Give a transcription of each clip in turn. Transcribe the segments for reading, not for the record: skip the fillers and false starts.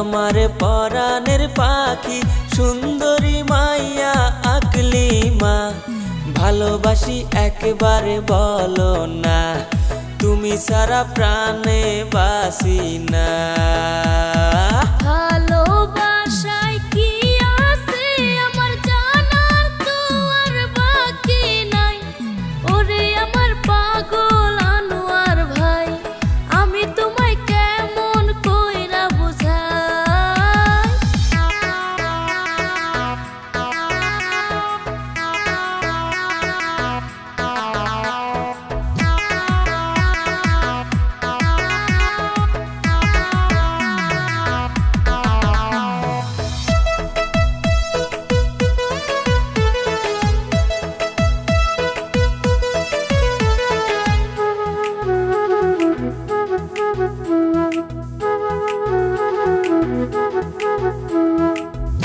আমার পরাণের পাখি সুন্দরী মাইয়া আকলিমা, ভালোবাসি একবারে বলো না, তুমি সারা প্রাণে বাসি না। ভালোবাসায় কি আছে আমার জানার তো আর বাকি নাই। ওরে আমার পাগল আনোয়ার ভাই, আমি তোমায় কেমন কইরা বুঝাই।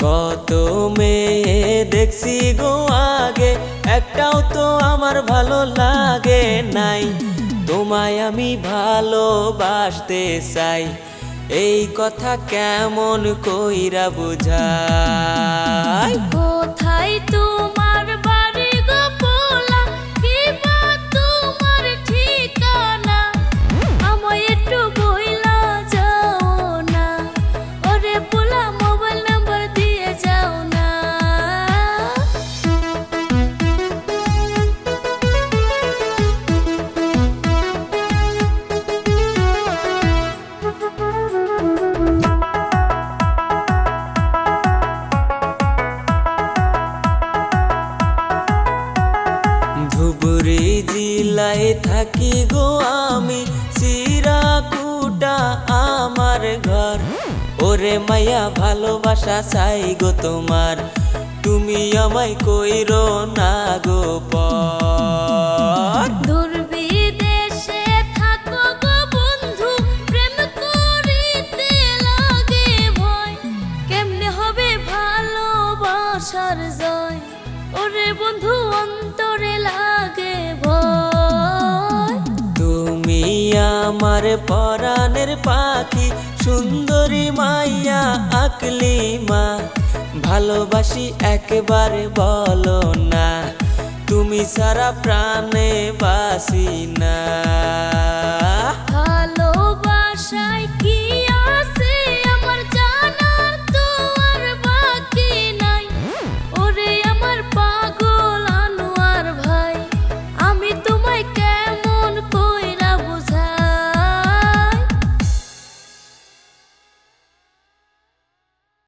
কত মেয়ে দেখছি গো আগে, একটাও তো আমার ভালো লাগে নাই। তোমায় আমি ভালোবাসতে চাই, এই কথা কেমন কইরা বুঝাই। কোথায় তোমার বাড়ি গো পোলা, কি বা তোমার ঠিকানা, আমায় একটু বইলা যাও না। ওরে পোলা মোবাইল নাম্বার দিয়ে যাও না। ধুবুরি জেলায় থাকি গো আমি, চিরাকুটা আমার ঘর। ওরে মাইয়া ভালোবাসা চাই গো তোমার, তুমি আমায় কইরো না গো পর। দূরবিদেশে থাকো গো বন্ধু, প্রেম করিতে লাগে ভয়, কেমনে হবে ভালোবাসার জয়। ওরে বন্ধু অন্তরে লাগে ভয়। তুমি আমার পরাণের পাখি সুন্দরী মাইয়া আকলিমা, ভালোবাসি একবারে বলো না, তুমি সারা প্রাণে বাসি না।